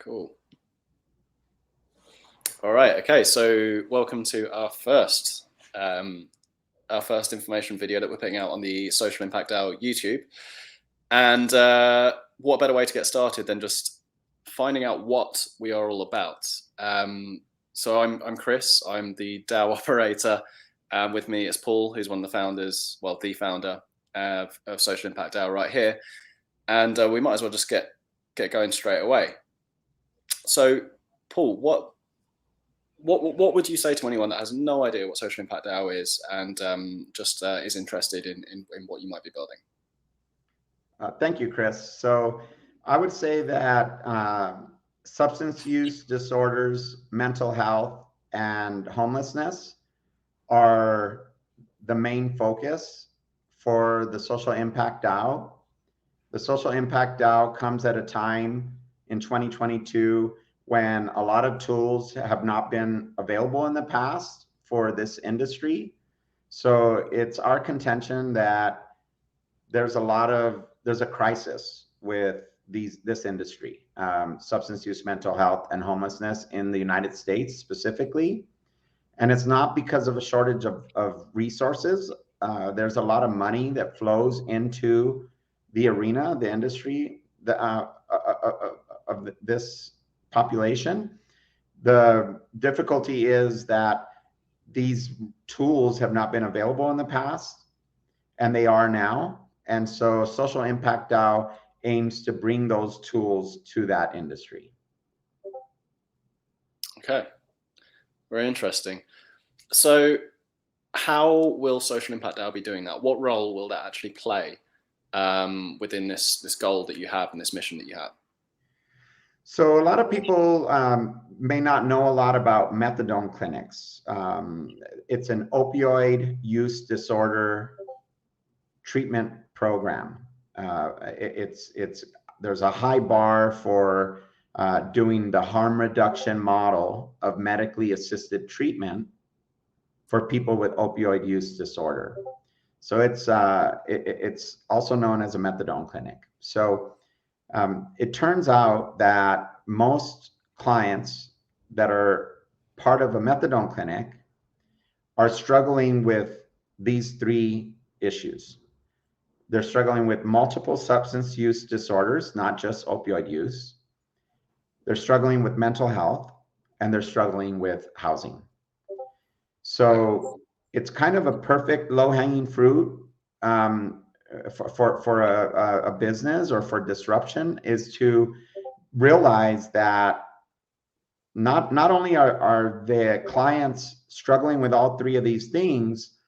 Cool. All right. Okay. So welcome to our first information video that we're putting out on the Social Impact DAO YouTube. And what better way to get started than just finding out what we are all about? So I'm Chris. I'm the DAO operator. With me is Paul, who's one of the founders, well, the founder of Social Impact DAO right here. And we might as well just get going straight away. So, Paul, what would you say to anyone that has no idea what Social Impact DAO is and just is interested in what you might be building? Thank you, Chris. So I would say that substance use disorders, mental health, and homelessness are the main focus for the Social Impact DAO. The Social Impact DAO comes at a time in 2022 when a lot of tools have not been available in the past for this industry. So it's our contention that there's a crisis with this industry, substance use, mental health, and homelessness in the United States specifically. And it's not because of a shortage of resources. There's a lot of money that flows into the arena, the industry of this population. The difficulty is that these tools have not been available in the past, and they are now. And so Social Impact DAO aims to bring those tools to that industry. Okay, very interesting. So how will Social Impact DAO be doing that? What role will that actually play within this goal that you have and this mission that you have? So a lot of people may not know a lot about methadone clinics. It's an opioid use disorder treatment program. There's a high bar for doing the harm reduction model of medically assisted treatment for people with opioid use disorder. So it's also known as a methadone clinic. So it turns out that most clients that are part of a methadone clinic are struggling with these three issues. They're struggling with multiple substance use disorders, not just opioid use. They're struggling with mental health, and they're struggling with housing. So it's kind of a perfect low-hanging fruit for a business or for disruption, is to realize that not only are the clients struggling with all three of these things,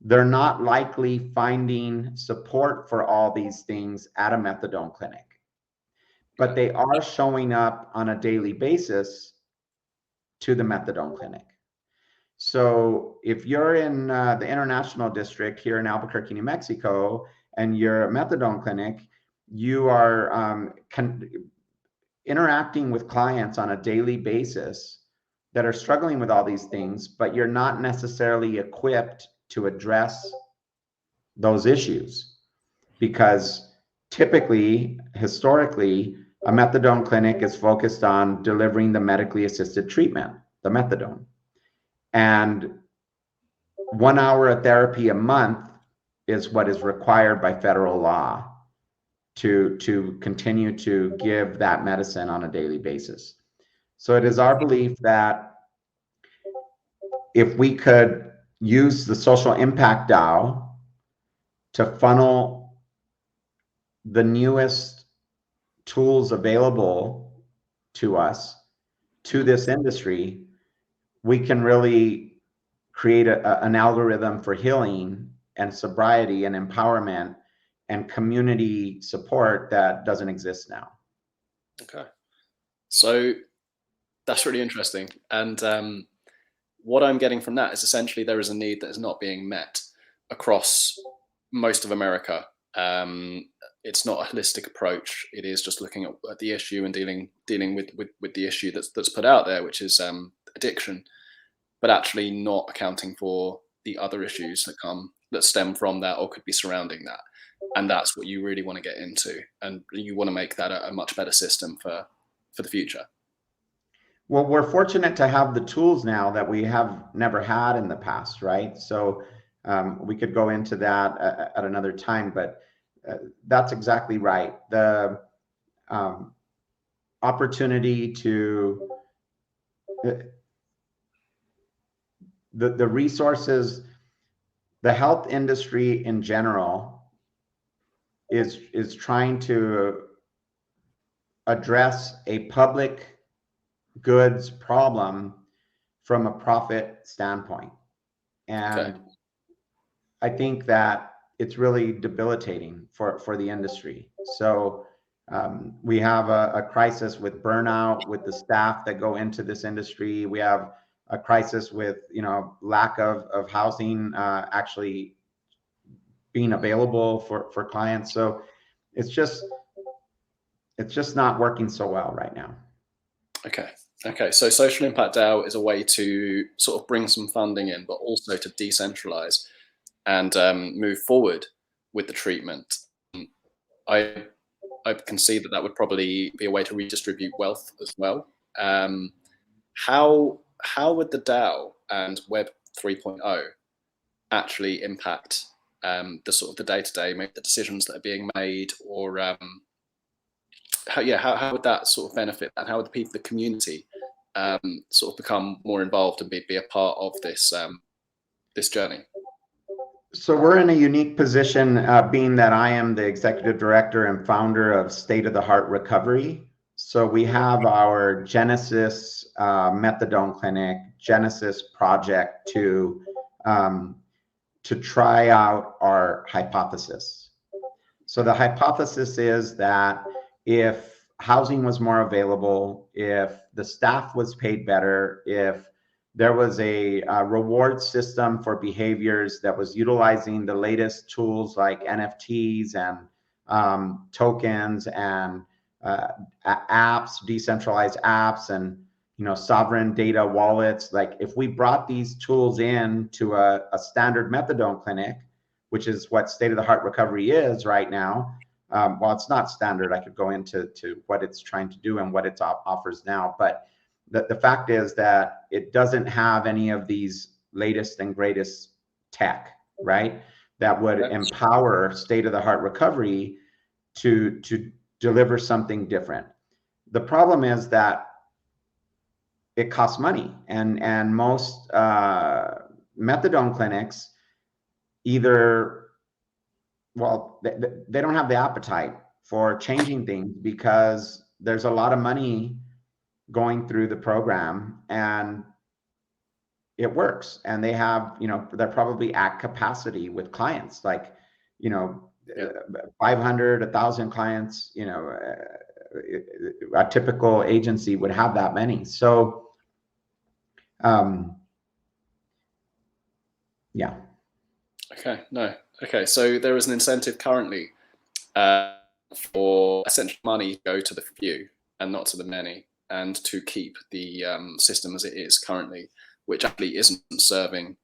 they're not likely finding support for all these things at a methadone clinic, but they are showing up on a daily basis to the methadone clinic. So if you're in the International District here in Albuquerque, New Mexico, and you're a methadone clinic, you are interacting with clients on a daily basis that are struggling with all these things, but you're not necessarily equipped to address those issues, because typically, historically, a methadone clinic is focused on delivering the medically assisted treatment, the methadone. And 1 hour of therapy a month is what is required by federal law to continue to give that medicine on a daily basis. So it is our belief that if we could use the Social Impact DAO to funnel the newest tools available to us to this industry, we can really create an algorithm for healing and sobriety and empowerment and community support that doesn't exist now. Okay, so that's really interesting. And what I'm getting from that is essentially there is a need that is not being met across most of America. It's not a holistic approach. It is just looking at the issue and dealing with the issue that's put out there, which is addiction, but actually not accounting for the other issues that stem from that or could be surrounding that. And that's what you really want to get into, and you want to make that a much better system for for the future? Well, we're fortunate to have the tools now that we have never had in the past, right? So we could go into that at another time, but that's exactly right. The opportunity to the resources, the health industry in general is trying to address a public goods problem from a profit standpoint. And I think that it's really debilitating for the industry. So we have a crisis with burnout, with the staff that go into this industry. We have a crisis with, lack of housing actually being available for clients. So it's just not working so well right now. Okay. So Social Impact DAO is a way to sort of bring some funding in, but also to decentralize and move forward with the treatment. I can see that would probably be a way to redistribute wealth as well. How would the DAO and Web 3.0 actually impact the sort of the day-to-day, maybe the decisions that are being made, or how would that sort of benefit, and how would the community sort of become more involved and be a part of this this journey? So we're in a unique position, being that I am the executive director and founder of State of the Heart Recovery. So we have our Genesis methadone clinic, Genesis project to try out our hypothesis. So the hypothesis is that if housing was more available, if the staff was paid better, if there was a reward system for behaviors that was utilizing the latest tools like NFTs and tokens and apps, decentralized apps, and sovereign data wallets. Like if we brought these tools in to a standard methadone clinic, which is what State of the Heart Recovery is right now. Well, it's not standard. I could go into what it's trying to do and what it offers now, but the fact is that it doesn't have any of these latest and greatest tech, right? That would empower State of the Heart Recovery to deliver something different. The problem is that it costs money, and most methadone clinics either, well, they don't have the appetite for changing things because there's a lot of money going through the program and it works, and they have, they're probably at capacity with clients, like 500, 1,000 clients. A typical agency would have that many. So yeah. Okay, so there is an incentive currently for essential money to go to the few and not to the many, and to keep the system as it is currently, which actually isn't serving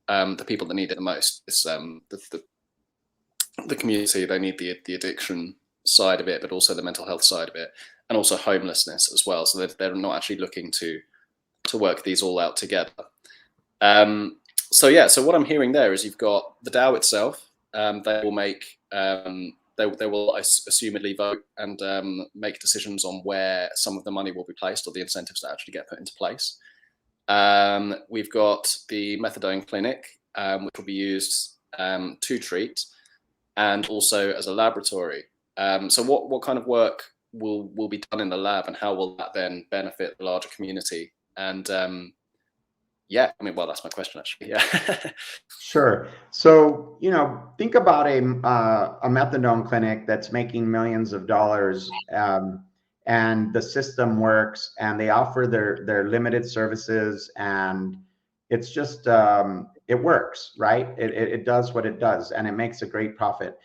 the people that need it the most. It's the community. They need the addiction side of it, but also the mental health side of it, and also homelessness as well. So they're not actually looking to work these all out together. So what I'm hearing there is you've got the DAO itself. They will make they will assumedly vote and make decisions on where some of the money will be placed, or the incentives that actually get put into place. We've got the methadone clinic, which will be used to treat, and also as a laboratory. So what kind of work will be done in the lab, and how will that then benefit the larger community? And well, that's my question actually. Yeah. Sure. So, think about a methadone clinic that's making millions of dollars, and the system works, and they offer their limited services, and it's just, it works, right? It does what it does, and it makes a great profit.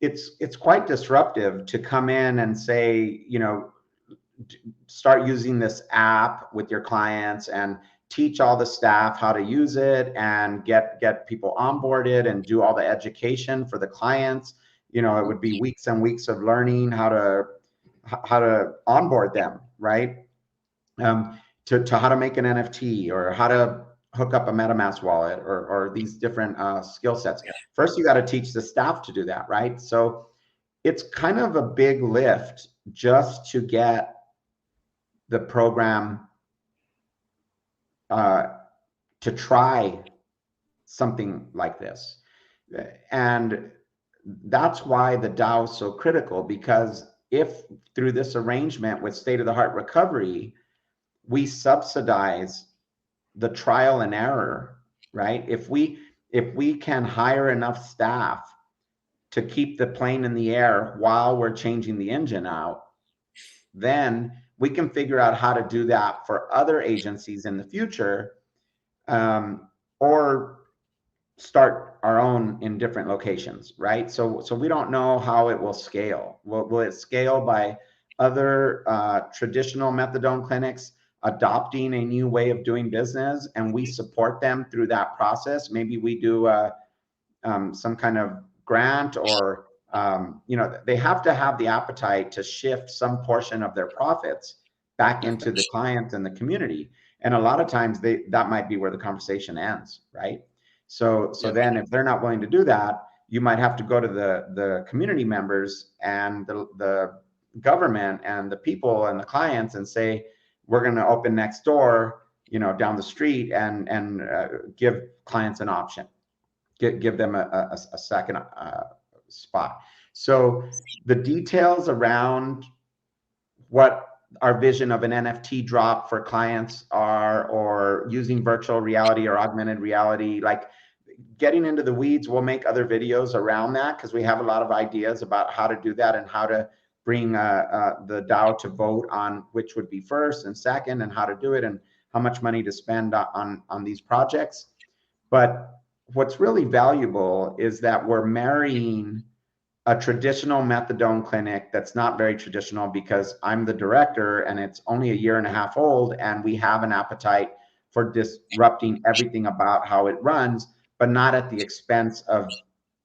It's quite disruptive to come in and say, start using this app with your clients and teach all the staff how to use it, and get people onboarded and do all the education for the clients. It would be weeks and weeks of learning how to onboard them right? To how to make an NFT or how to hook up a MetaMask wallet or these different skill sets. First, you got to teach the staff to do that, right? So it's kind of a big lift just to get the program to try something like this. And that's why the DAO is so critical, because if through this arrangement with State of the Heart Recovery, we subsidize the trial and error, right? If we can hire enough staff to keep the plane in the air while we're changing the engine out, then we can figure out how to do that for other agencies in the future, or start our own in different locations, right? So we don't know how it will scale. Will it scale by other traditional methadone clinics adopting a new way of doing business, and we support them through that process? Maybe we do some kind of grant, or they have to have the appetite to shift some portion of their profits back into the clients and the community. And a lot of times that might be where the conversation ends, right? So then if they're not willing to do that, you might have to go to the community members and the government and the people and the clients and say, we're going to open next door, down the street, and give clients an option, give them a second spot. So the details around what our vision of an NFT drop for clients are, or using virtual reality or augmented reality, like getting into the weeds, we'll make other videos around that, because we have a lot of ideas about how to do that and how to bring the DAO to vote on which would be first and second, and how to do it, and how much money to spend on these projects. But what's really valuable is that we're marrying a traditional methadone clinic that's not very traditional, because I'm the director and it's only a year and a half old, and we have an appetite for disrupting everything about how it runs, but not at the expense of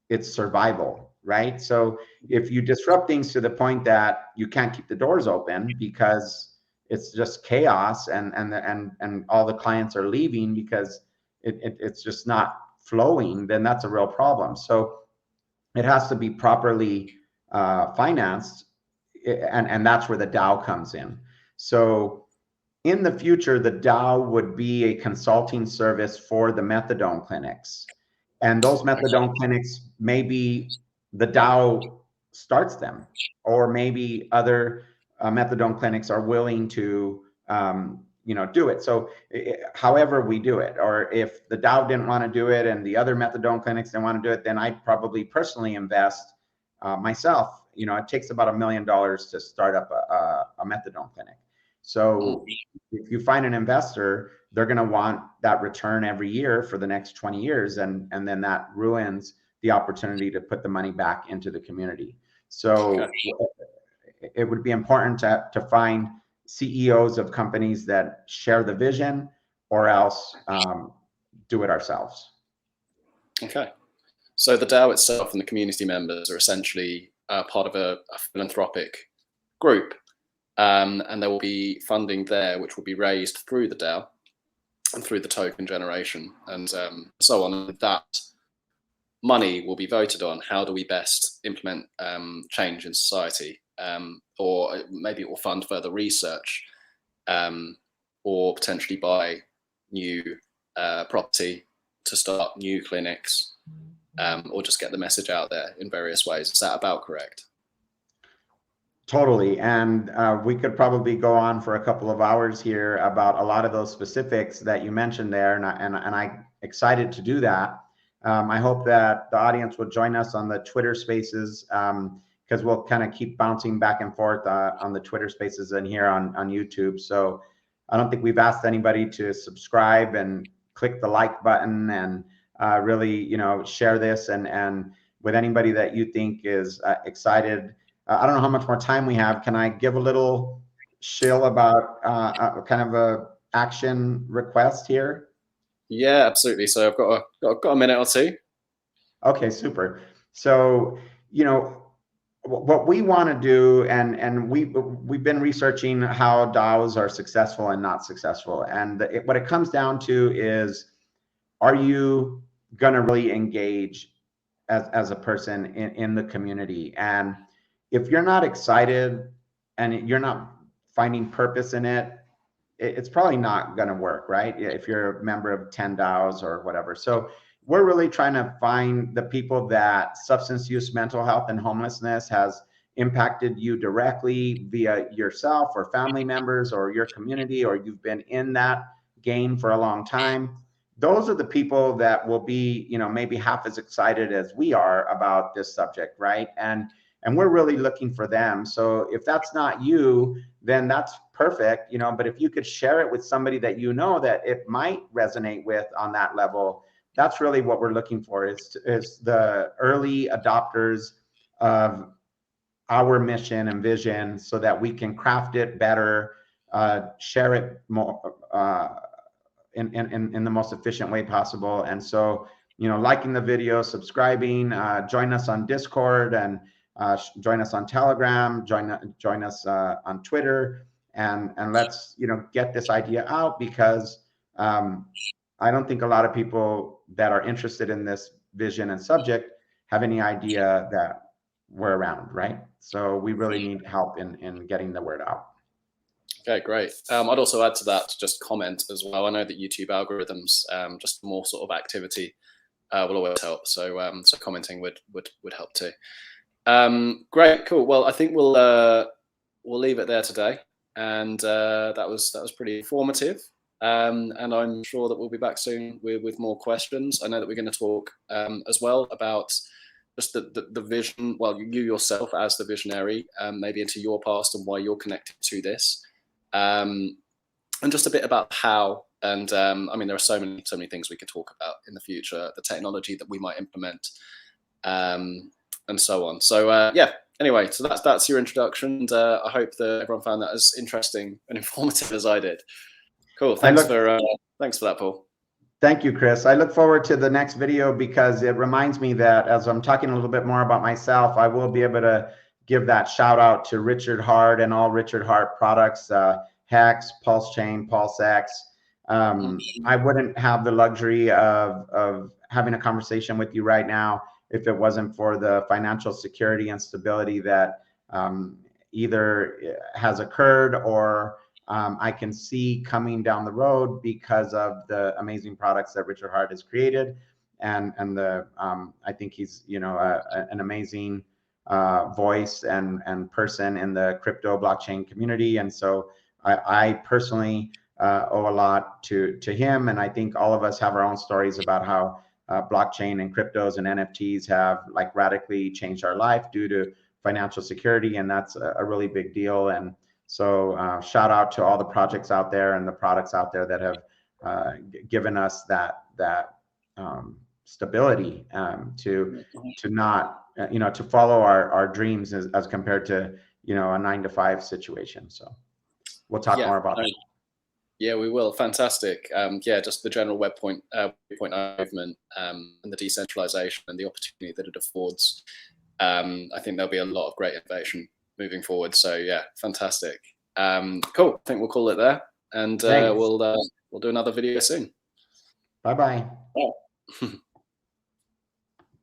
its survival, right? So if you disrupt things to the point that you can't keep the doors open because it's just chaos, and all the clients are leaving because it's just not flowing, then that's a real problem. So it has to be properly financed, and that's where the DAO comes in. So in the future, the DAO would be a consulting service for the methadone clinics, and those methadone clinics, maybe the DAO starts them, or maybe other methadone clinics are willing to do it. So however we do it, or if the DAO didn't want to do it and the other methadone clinics didn't want to do it, then I'd probably personally invest myself. It takes about $1 million to start up a methadone clinic. So if you find an investor, they're going to want that return every year for the next 20 years. And then that ruins the opportunity to put the money back into the community. So it would be important to find CEOs of companies that share the vision, or else do it ourselves. Okay. So the DAO itself and the community members are essentially part of a philanthropic group. And there will be funding there, which will be raised through the DAO and through the token generation, and so on. And that money will be voted on. How do we best implement change in society? Or maybe it will fund further research, or potentially buy new property to start new clinics, or just get the message out there in various ways. Is that about correct? Totally. And we could probably go on for a couple of hours here about a lot of those specifics that you mentioned there. And I'm excited to do that. I hope that the audience will join us on the Twitter Spaces, because we'll kind of keep bouncing back and forth on the Twitter Spaces and here on YouTube. So I don't think we've asked anybody to subscribe and click the like button, and really, share this, and with anybody that you think is excited. I don't know how much more time we have. Can I give a little shill about kind of a action request here? Yeah, absolutely. So I've got a minute or two. Okay, super. So, what we want to do, and we've been researching how DAOs are successful and not successful, and what it comes down to is, are you going to really engage as a person in the community? And if you're not excited and you're not finding purpose in it, it's probably not going to work, right? If you're a member of 10 DAOs or whatever. So we're really trying to find the people that substance use, mental health, and homelessness has impacted you directly via yourself or family members or your community, or you've been in that game for a long time. Those are the people that will be, you know, maybe half as excited as we are about this subject, right? And we're really looking for them. So if that's not you, then that's perfect, you know. But if you could share it with somebody that you know that it might resonate with on that level, that's really what we're looking for, is the early adopters of our mission and vision, so that we can craft it better, share it more in the most efficient way possible. And so, you know, liking the video, subscribing, join us on Discord, and join us on Telegram, join us on Twitter, and let's, you know, get this idea out, because I don't think a lot of people that are interested in this vision and subject have any idea that we're around, right? So we really need help in getting the word out. Okay, great. I'd also add to that, just comment as well. I know that YouTube algorithms, just more sort of activity will always help. So so commenting would help too. Great, cool. Well, I think we'll leave it there today, and that was pretty informative. And I'm sure that we'll be back soon with more questions. I know that we're going to talk as well about just the vision. Well, you yourself as the visionary, maybe into your past and why you're connected to this. And just a bit about how, and I mean, there are so many things we could talk about in the future, the technology that we might implement, and so on. So yeah, anyway, so that's your introduction, and I hope that everyone found that as interesting and informative as I did. Cool. Thanks for that, Paul. Thank you, Chris. I look forward to the next video, because it reminds me that as I'm talking a little bit more about myself, I will be able to give that shout out to Richard Hart and all Richard Hart products, Hex, Pulse Chain, Pulse X. I wouldn't have the luxury of having a conversation with you right now if it wasn't for the financial security and stability that either has occurred or I can see coming down the road because of the amazing products that Richard Hart has created, and the I think he's, you know, an amazing voice and person in the crypto blockchain community. And so I personally owe a lot to him, and I think all of us have our own stories about how blockchain and cryptos and NFTs have like radically changed our life due to financial security, and that's a really big deal. And so shout out to all the projects out there and the products out there that have given us that stability to not, you know, to follow our dreams as compared to, you know, a 9-to-5 situation. So we'll talk more about that. Yeah, we will. Fantastic. Yeah, just the general Web 3.0 movement and the decentralization and the opportunity that it affords. I think there'll be a lot of great innovation moving forward. So yeah, fantastic. Cool. I think we'll call it there, and we'll do another video soon. Bye-bye. Oh.